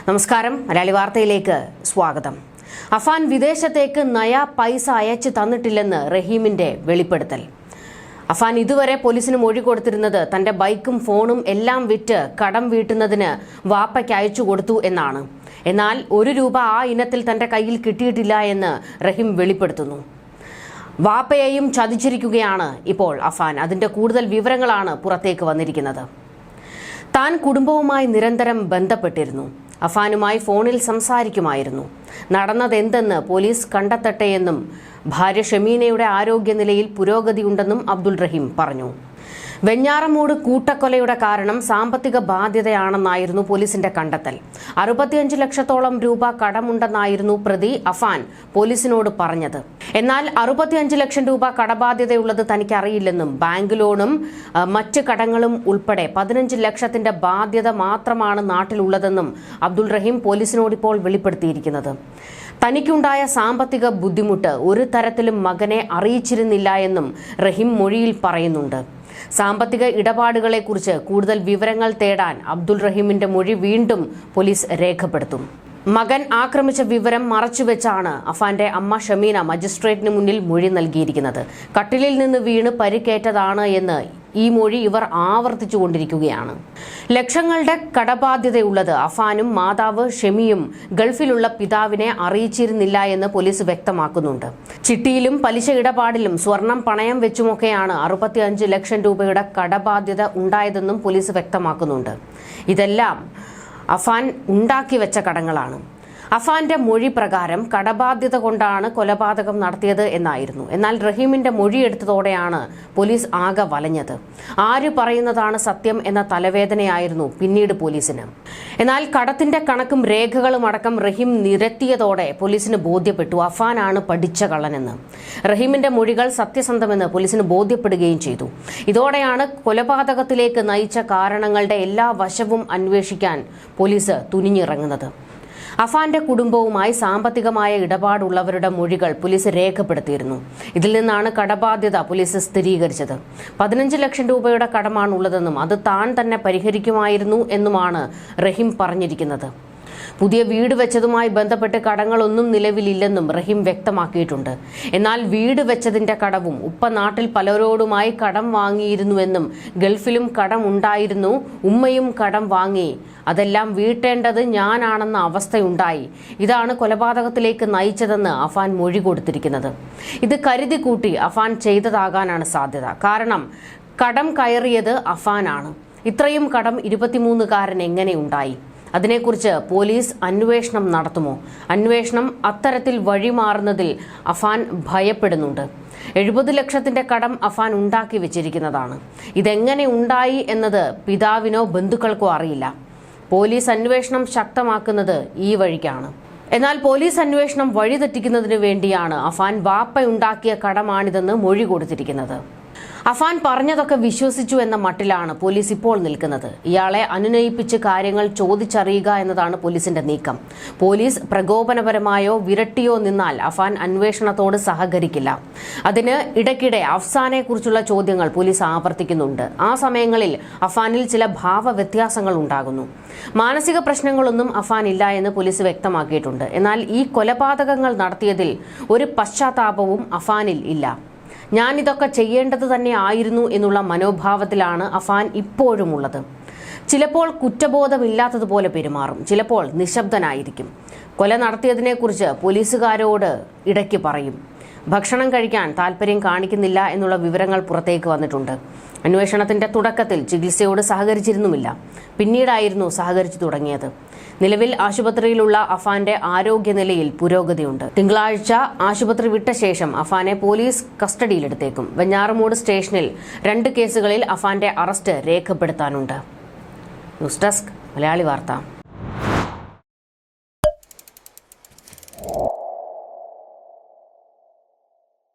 നമസ്കാരം, മലയാളി വാർത്തയിലേക്ക് സ്വാഗതം. അഫാൻ വിദേശത്തേക്ക് നയാ പൈസ അയച്ചു തന്നിട്ടില്ലെന്ന് റഹീമിന്റെ വെളിപ്പെടുത്തൽ. അഫാൻ ഇതുവരെ പോലീസിന് മൊഴി കൊടുത്തിരുന്നത് തന്റെ ബൈക്കും ഫോണും എല്ലാം വിറ്റ് കടം വീട്ടുന്നതിന് വാപ്പയ്ക്ക് അയച്ചു കൊടുത്തു എന്നാണ്. എന്നാൽ ₹1 ആ ഇനത്തിൽ തന്റെ കയ്യിൽ കിട്ടിയിട്ടില്ല എന്ന് റഹീം വെളിപ്പെടുത്തുന്നു. വാപ്പയെയും ചതിച്ചിരിക്കുകയാണ് ഇപ്പോൾ അഫാൻ. അതിന്റെ കൂടുതൽ വിവരങ്ങളാണ് പുറത്തേക്ക് വന്നിരിക്കുന്നത്. താൻ കുടുംബവുമായി നിരന്തരം ബന്ധപ്പെട്ടിരുന്നു. അഫാനുമായി ഫോണിൽ സംസാരിക്കുമായിരുന്നു. നടന്നതെന്തെന്ന് പോലീസ് കണ്ടെത്തട്ടെയെന്നും ഭാര്യ ഷമീനയുടെ ആരോഗ്യനിലയിൽ പുരോഗതിയുണ്ടെന്നും അബ്ദുൾ റഹീം പറഞ്ഞു. വെഞ്ഞാറമൂട് കൂട്ടക്കൊലയുടെ കാരണം സാമ്പത്തിക ബാധ്യതയാണെന്നായിരുന്നു പോലീസിന്റെ കണ്ടെത്തൽ. 65 ലക്ഷത്തോളം രൂപ കടമുണ്ടെന്നായിരുന്നു പ്രതി അഫാൻ പോലീസിനോട് പറഞ്ഞത്. എന്നാൽ 65 ലക്ഷം രൂപ കടബാധ്യതയുള്ളത് തനിക്കറിയില്ലെന്നും ബാങ്ക് ലോണും മറ്റ് കടങ്ങളും ഉൾപ്പെടെ 15 ലക്ഷത്തിന്റെ ബാധ്യത മാത്രമാണ് നാട്ടിലുള്ളതെന്നും അബ്ദുൾ റഹീം പോലീസിനോട് ഇപ്പോൾ വെളിപ്പെടുത്തിയിരിക്കുന്നത്. തനിക്കുണ്ടായ സാമ്പത്തിക ബുദ്ധിമുട്ട് ഒരു തരത്തിലും മകനെ അറിയിച്ചിരുന്നില്ല എന്നും റഹീം മൊഴിയിൽ പറയുന്നുണ്ട്. സാമ്പത്തിക ഇടപാടുകളെക്കുറിച്ച് കൂടുതൽ വിവരങ്ങൾ തേടാൻ അബ്ദുൾ റഹീമിന്റെ മൊഴി വീണ്ടും പോലീസ് രേഖപ്പെടുത്തും. മകൻ ആക്രമിച്ച വിവരം മറച്ചുവെച്ചാണ് അഫാന്റെ അമ്മ ഷമീന മജിസ്ട്രേറ്റിന് മുന്നിൽ മൊഴി നൽകിയിരിക്കുന്നത്. കട്ടിലിൽ നിന്ന് വീണ് പരിക്കേറ്റതാണ് എന്ന് ഈ മൊഴി ഇവർ ആവർത്തിച്ചുകൊണ്ടിരിക്കുകയാണ്. ലക്ഷങ്ങളുടെ കടബാധ്യതയുള്ളത് അഫാനും മാതാവ് ഷെമിയും ഗൾഫിലുള്ള പിതാവിനെ അറിയിച്ചിരുന്നില്ല എന്ന് പോലീസ് വ്യക്തമാക്കുന്നുണ്ട്. ചിട്ടിയിലും പലിശ ഇടപാടിലും സ്വർണം പണയം വെച്ചുമൊക്കെയാണ് 65 ലക്ഷം രൂപയുടെ കടബാധ്യത ഉണ്ടായതെന്നും പോലീസ് വ്യക്തമാക്കുന്നുണ്ട്. ഇതെല്ലാം അഫാൻ ഉണ്ടാക്കി വെച്ച കടങ്ങളാണ്. അഫാന്റെ മൊഴി പ്രകാരം കടബാധ്യത കൊണ്ടാണ് കൊലപാതകം നടത്തിയത് എന്നായിരുന്നു. എന്നാൽ റഹീമിന്റെ മൊഴിയെടുത്തതോടെയാണ് പോലീസ് ആകെ വലഞ്ഞത്. ആര് പറയുന്നതാണ് സത്യം എന്ന തലവേദനയായിരുന്നു പിന്നീട് പോലീസിന്. എന്നാൽ കടത്തിന്റെ കണക്കും രേഖകളും അടക്കം റഹീം നിരത്തിയതോടെ പോലീസിന് ബോധ്യപ്പെട്ടു അഫാനാണ് പഠിച്ച കള്ളനെന്ന്. റഹീമിന്റെ മൊഴികൾ സത്യസന്ധമെന്ന് പോലീസിന് ബോധ്യപ്പെടുകയും ചെയ്തു. ഇതോടെയാണ് കൊലപാതകത്തിലേക്ക് നയിച്ച കാരണങ്ങളുടെ എല്ലാ വശവും അന്വേഷിക്കാൻ പോലീസ് തുനിഞ്ഞിറങ്ങുന്നത്. അഫാന്റെ കുടുംബവുമായി സാമ്പത്തികമായ ഇടപാടുള്ളവരുടെ മൊഴികൾ പോലീസ് രേഖപ്പെടുത്തിയിരുന്നു. ഇതിൽ നിന്നാണ് കടബാധ്യത പോലീസ് സ്ഥിരീകരിച്ചത്. 15 ലക്ഷം രൂപയുടെ കടമാണുള്ളതെന്നും അത് താൻ തന്നെ പരിഹരിക്കുമായിരുന്നു എന്നുമാണ് റഹീം പറഞ്ഞിരിക്കുന്നത്. പുതിയ വീട് വെച്ചതുമായി ബന്ധപ്പെട്ട് കടങ്ങളൊന്നും നിലവിലില്ലെന്നും റഹീം വ്യക്തമാക്കിയിട്ടുണ്ട്. എന്നാൽ വീട് വെച്ചതിന്റെ കടവും ഉപ്പ നാട്ടിൽ പലരോടുമായി കടം വാങ്ങിയിരുന്നുവെന്നും ഗൾഫിലും കടം ഉണ്ടായിരുന്നു, ഉമ്മയും കടം വാങ്ങി, അതെല്ലാം വീട്ടേണ്ടത് ഞാനാണെന്ന അവസ്ഥയുണ്ടായി. ഇതാണ് കൊലപാതകത്തിലേക്ക് നയിച്ചതെന്ന് അഫാൻ മൊഴി കൊടുത്തിരിക്കുന്നത്. ഇത് കരുതി കൂട്ടി അഫാൻ ചെയ്തതാകാനാണ് സാധ്യത. കാരണം കടം കയറിയത് അഫാനാണ്. ഇത്രയും കടം 23-കാരൻ എങ്ങനെ ഉണ്ടായി? അതിനെക്കുറിച്ച് പോലീസ് അന്വേഷണം നടത്തുമോ? അന്വേഷണം അത്തരത്തിൽ വഴിമാറുന്നതിൽ അഫാൻ ഭയപ്പെടുന്നുണ്ട്. 70 ലക്ഷത്തിന്റെ കടം അഫാൻ ഉണ്ടാക്കി വെച്ചിരിക്കുന്നതാണ്. ഇതെങ്ങനെ ഉണ്ടായി എന്നത് പിതാവിനോ ബന്ധുക്കൾക്കോ അറിയില്ല. പോലീസ് അന്വേഷണം ശക്തമാക്കുന്നത് ഈ വഴിക്കാണ്. എന്നാൽ പോലീസ് അന്വേഷണം വഴിതെറ്റിക്കുന്നതിന് വേണ്ടിയാണ് അഫാൻ വാപ്പയുണ്ടാക്കിയ കടമാണിതെന്ന് മൊഴി കൊടുത്തിരിക്കുന്നത്. അഫാൻ പറഞ്ഞതൊക്കെ വിശ്വസിച്ചു എന്ന മട്ടിലാണ് പോലീസ് ഇപ്പോൾ നിൽക്കുന്നത്. ഇയാളെ അനുനയിപ്പിച്ച് കാര്യങ്ങൾ ചോദിച്ചറിയുക എന്നതാണ് പോലീസിന്റെ നീക്കം. പോലീസ് പ്രകോപനപരമായോ വിരട്ടിയോ നിന്നാൽ അഫാൻ അന്വേഷണത്തോട് സഹകരിക്കില്ല. അതിന് ഇടയ്ക്കിടെ അഫ്സാനെക്കുറിച്ചുള്ള ചോദ്യങ്ങൾ പോലീസ് ആവർത്തിക്കുന്നുണ്ട്. ആ സമയങ്ങളിൽ അഫാനിൽ ചില ഭാവവ്യത്യാസങ്ങൾ ഉണ്ടാകുന്നു. മാനസിക പ്രശ്നങ്ങളൊന്നും അഫാൻ ഇല്ല എന്ന് പോലീസ് വ്യക്തമാക്കിയിട്ടുണ്ട്. എന്നാൽ ഈ കൊലപാതകങ്ങൾ നടത്തിയതിൽ ഒരു പശ്ചാത്താപവും അഫാനിൽ ഇല്ല. ഞാനിതൊക്കെ ചെയ്യേണ്ടത് തന്നെ ആയിരുന്നു എന്നുള്ള മനോഭാവത്തിലാണ് അഫാൻ ഇപ്പോഴും ഉള്ളത്. ചിലപ്പോൾ കുറ്റബോധമില്ലാത്തതുപോലെ പെരുമാറും, ചിലപ്പോൾ നിശബ്ദനായിരിക്കും. കൊല നടത്തിയതിനെക്കുറിച്ച് പോലീസുകാരോട് ഇടയ്ക്ക് പറയും. ഭക്ഷണം കഴിക്കാൻ താല്പര്യം കാണിക്കുന്നില്ല എന്നുള്ള വിവരങ്ങൾ പുറത്തേക്ക് വന്നിട്ടുണ്ട്. അന്വേഷണത്തിന്റെ തുടക്കത്തിൽ ചികിത്സയോട് സഹകരിച്ചിരുന്നുമില്ല. പിന്നീടായിരുന്നു സഹകരിച്ചു തുടങ്ങിയത്. നിലവിൽ ആശുപത്രിയിലുള്ള അഫാന്റെ ആരോഗ്യനിലയിൽ പുരോഗതിയുണ്ട്. തിങ്കളാഴ്ച ആശുപത്രി വിട്ട ശേഷം അഫാനെ പോലീസ് കസ്റ്റഡിയിലെടുത്തേക്കും. വെഞ്ഞാറമൂട് സ്റ്റേഷനിൽ 2 കേസുകളിൽ അഫാന്റെ അറസ്റ്റ് രേഖപ്പെടുത്താനുണ്ട്. ന്യൂസ് ഡെസ്ക്, മലയാളി വാർത്ത.